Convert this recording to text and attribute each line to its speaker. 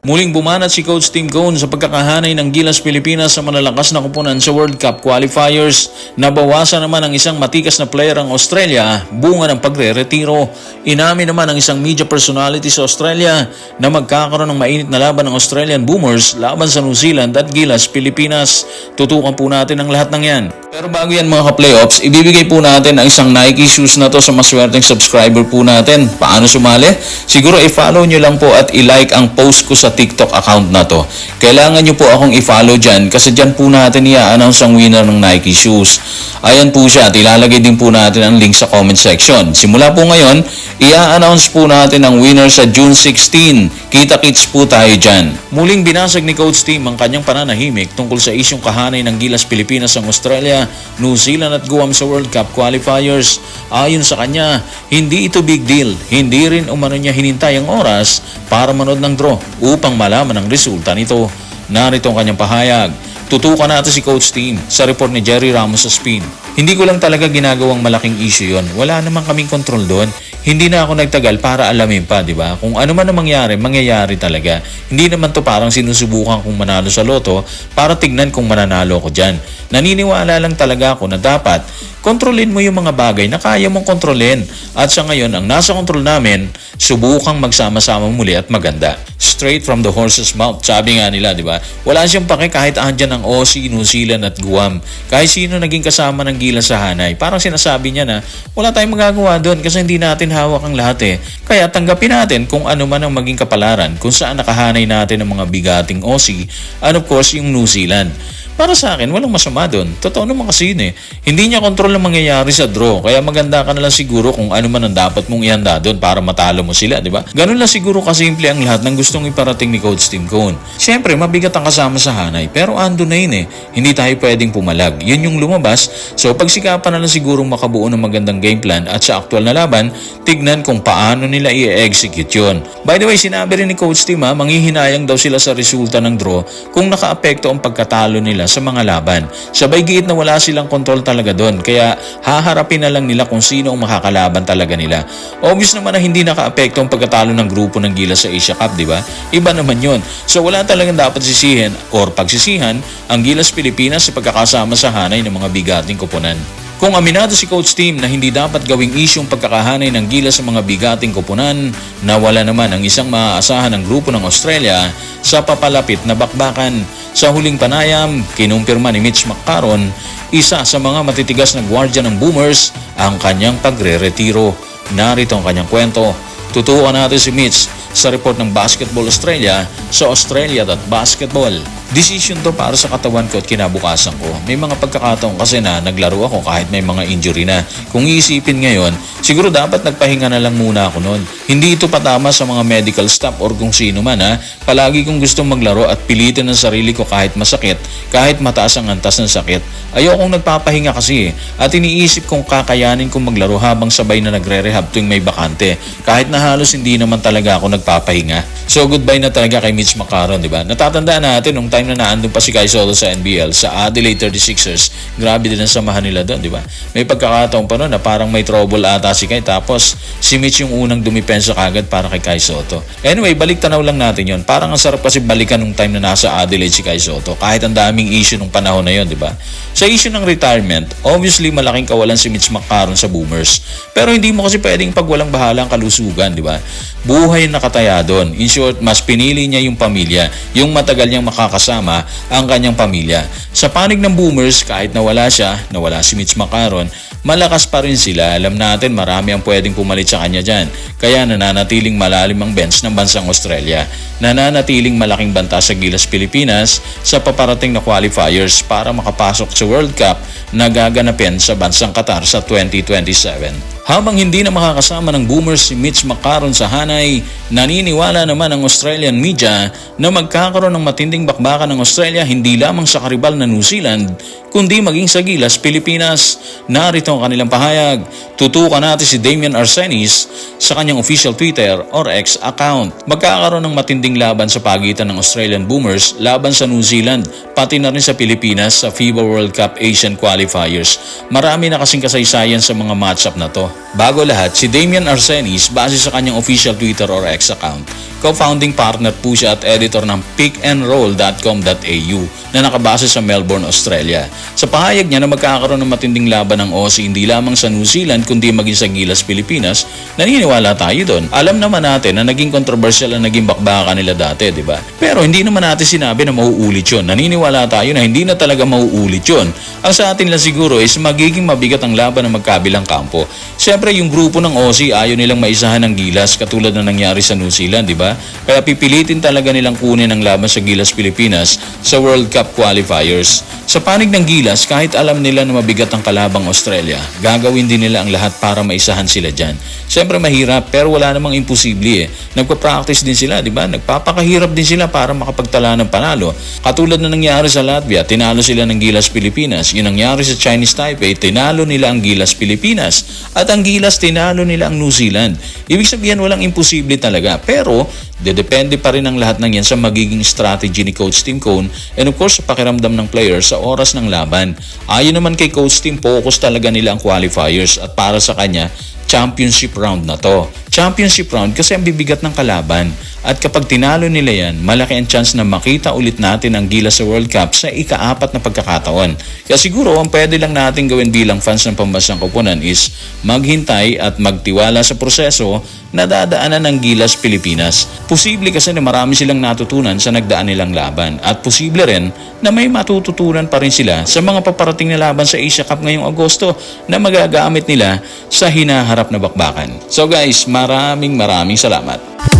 Speaker 1: Muling bumanat si Coach Tim Cone sa pagkakahanay ng Gilas Pilipinas sa malalakas na koponan sa World Cup qualifiers. Nabawasan naman ang isang matikas na player ang Australia, bunga ng pagre-retiro. Inamin naman ang isang media personality sa Australia na magkakaroon ng mainit na laban ng Australian Boomers laban sa New Zealand at Gilas Pilipinas. Tutukan po natin ang lahat ng yan. Pero bago yan mga ka-playoffs, ibibigay po natin ang isang Nike shoes na to sa maswerteng subscriber po natin. Paano sumali? Siguro i-follow nyo lang po at i-like ang post ko sa TikTok account na to. Kailangan nyo po akong i-follow dyan kasi dyan po natin i-announce ang winner ng Nike shoes. Ayan po siya at ilalagay din po natin ang link sa comment section. Simula po ngayon, i-announce po natin ang winner sa June 16. Kita-kits po tayo dyan. Muling binasag ni Coach Tim ang kanyang pananahimik tungkol sa isyong kahanay ng Gilas Pilipinas ang Australia, New Zealand at Guam sa World Cup qualifiers. Ayon sa kanya, hindi ito big deal. Hindi rin umano niya hinintay ang oras para manood ng draw upang malaman ang resulta nito. Narito ang kanyang pahayag. Tutukan natin si Coach Tim sa report ni Jerry Ramos sa Spin. Hindi ko lang talaga ginagawang malaking issue yon. Wala naman kaming kontrol doon. Hindi na ako nagtagal para alamin pa, di ba? Kung ano man ang mangyayari talaga. Hindi naman to parang sinusubukan kong manalo sa loto para tignan kung mananalo ko dyan. Naniniwala lang talaga ako na dapat kontrolin mo yung mga bagay na kaya mong kontrolin. At sa ngayon, ang nasa kontrol namin, subukang magsama-sama muli at maganda. Straight from the horse's mouth, sabi nga nila, di ba? Wala siyang pake kahit andyan ang Aussie, New Zealand at Guam. Kahit sino naging kasama ng Gilas sa hanay. Parang sinasabi niya na wala tayong magagawa doon kasi hindi natin hawak ang lahat eh. Kaya tanggapin natin kung ano man ang maging kapalaran kung saan nakahanay natin ang mga bigating Aussie and of course yung New Zealand. Para sa akin, walang masama doon. Totoo naman kasi yun eh. Hindi niya kontrol ang mangyayari sa draw. Kaya maganda ka na lang siguro kung ano man ang dapat mong ihanda doon para matalo mo sila, di ba? Ganun lang siguro kasimple ang lahat ng gustong iparating ni Coach Tim Cone. Siyempre, mabigat ang kasama sa hanay. Pero ando na yun eh. Hindi tayo pwedeng pumalag. Yun yung lumabas. So, pagsikapan na lang siguro makabuo ng magandang game plan at sa aktual na laban, tignan kung paano nila i-execute yun. By the way, sinabi rin ni Coach Tim manghihinayang daw sila sa resulta ng draw kung nakaapekto ang pagkatalo nila sa mga laban. Sabay giit na wala silang kontrol talaga doon. Kaya haharapin na lang nila kung sino ang makakalaban talaga nila. Obvious naman na hindi nakaapekto ang pagkatalo ng grupo ng Gilas sa Asia Cup, di ba? Iba naman yun. So wala talagang dapat sisihin or pagsisihan ang Gilas Pilipinas sa pagkakasama sa hanay ng mga bigating koponan. Kung aminado si Coach Tim na hindi dapat gawing isyong pagkakahanay ng Gilas sa mga bigating koponan, nawala naman ang isang maaasahan ng grupo ng Australia sa papalapit na bakbakan. Sa huling panayam, kinumpirma ni Mitch McCarron, isa sa mga matitigas na gwardya ng Boomers, ang kanyang pagre-retiro. Narito ang kanyang kwento. Tutukan natin si Mitch sa report ng Basketball Australia sa Australia.basketball. Decision to para sa katawan ko at kinabukasan ko. May mga pagkakataon kasi na naglaro ako kahit may mga injury na. Kung iisipin ngayon, siguro dapat nagpahinga na lang muna ako noon. Hindi ito patama sa mga medical staff or kung sino man Palagi kong gustong maglaro at pilitin ang sarili ko kahit masakit, kahit mataas ang antas ng sakit. Ayokong nagpapahinga kasi at iniisip kong kakayanin kong maglaro habang sabay na nagre-rehab tuwing may bakante. Kahit na halos hindi naman talaga ako nagpapahinga. So goodbye na talaga kay Mitch McCarron, di ba? Natatandaan natin nung time na naandun pa si Kai Sotto sa NBL, sa Adelaide 36ers, grabe din ang samahan nila doon, di ba? May pagkakataon pa noon na parang may trouble ata si Kai, tapos si Mitch yung unang dumipensa kagad para kay Kai Sotto. Anyway, balik tanaw lang natin yon. Parang ang sarap kasi balikan nung time na nasa Adelaide si Kai Sotto, kahit ang daming issue nung panahon na yon, di ba? Sa issue ng retirement, obviously malaking kawalan si Mitch McCarron sa Boomers. Pero hindi mo kasi pwedeng pagwalang bahala ang kalusugan, di ba? Buhay nakataya doon. In short, mas pinili niya yung pamilya, yung matagal niyang makakasama ang kanyang pamilya. Sa panig ng Boomers, kahit nawala siya, nawala si Mitch McCarron, malakas pa rin sila. Alam natin marami ang pwedeng pumalit sa kanya dyan. Kaya nananatiling malalim ang bench ng bansang Australia. Nananatiling malaking banta sa Gilas Pilipinas sa paparating na qualifiers para makapasok sa World Cup na gaganapin sa bansang Qatar sa 2027. Habang hindi na makakasama ng Boomers si Mitch McCarron sa hanay, naniniwala naman ang Australian media na magkakaroon ng matinding bakbakan ng Australia hindi lamang sa karibal na New Zealand, kundi maging sa Gilas Pilipinas. Narito ang kanilang pahayag. Tutukan natin si Damian Arsenis sa kanyang official Twitter or X account. Magkakaroon ng matinding laban sa pagitan ng Australian Boomers laban sa New Zealand, pati na rin sa Pilipinas sa FIBA World Cup Asian Qualifiers. Marami na kasing kasaysayan sa mga matchup na na to. Bago lahat, si Damian Arsenis, base sa kanyang official Twitter or X account, co-founding partner po siya at editor ng pickandroll.com.au na nakabase sa Melbourne, Australia. Sa pahayag niya na magkakaroon ng matinding laban ng Aussie hindi lamang sa New Zealand kundi maging sa Gilas, Pilipinas, naniniwala tayo doon. Alam naman natin na naging controversial ang naging bakbakan nila dati, di ba? Pero hindi naman natin sinabi na mauulit yun. Naniniwala tayo na hindi na talaga mauulit yun. Ang sa atin lang siguro is magiging mabigat ang laban ng magkabilang kampo. Siyempre, yung grupo ng Aussie ayaw nilang maisahan ng Gilas katulad na nangyari sa New Zealand, di ba? Kaya pipilitin talaga nilang kunin ang laban sa Gilas, Pilipinas sa World Cup qualifiers. Sa panig ng Gilas, kahit alam nila na mabigat ang kalabang Australia, gagawin din nila ang lahat para maisahan sila dyan. Siyempre mahirap pero wala namang imposible eh. Nagpa-practice din sila, di ba? Nagpapakahirap din sila para makapagtala ng panalo. Katulad na nangyari sa Latvia, tinalo sila ng Gilas, Pilipinas. Yung nangyari sa Chinese Taipei, tinalo nila ang Gilas, Pilipinas. At ang Gilas, tinalo nila ang New Zealand. Ibig sabihin walang imposible talaga. Pero, depende pa rin ang lahat ng yan sa magiging strategy ni Coach Tim Cone and of course sa pakiramdam ng players sa oras ng laban. Ayon naman kay Coach Tim, focus talaga nila ang qualifiers at para sa kanya, championship round na to. Championship round kasi ang bibigat ng kalaban. At kapag tinalo nila yan, malaki ang chance na makita ulit natin ang Gilas sa World Cup sa ika-4 na pagkakataon. Kaya siguro ang pwede lang natin gawin bilang fans ng pambansang koponan is maghintay at magtiwala sa proseso na dadaanan ng Gilas, Pilipinas. Posible kasi na marami silang natutunan sa nagdaan nilang laban at posible rin na may matututunan pa rin sila sa mga paparating na laban sa Asia Cup ngayong Agosto na magagamit nila sa hinaharap na bakbakan. So guys, maraming salamat.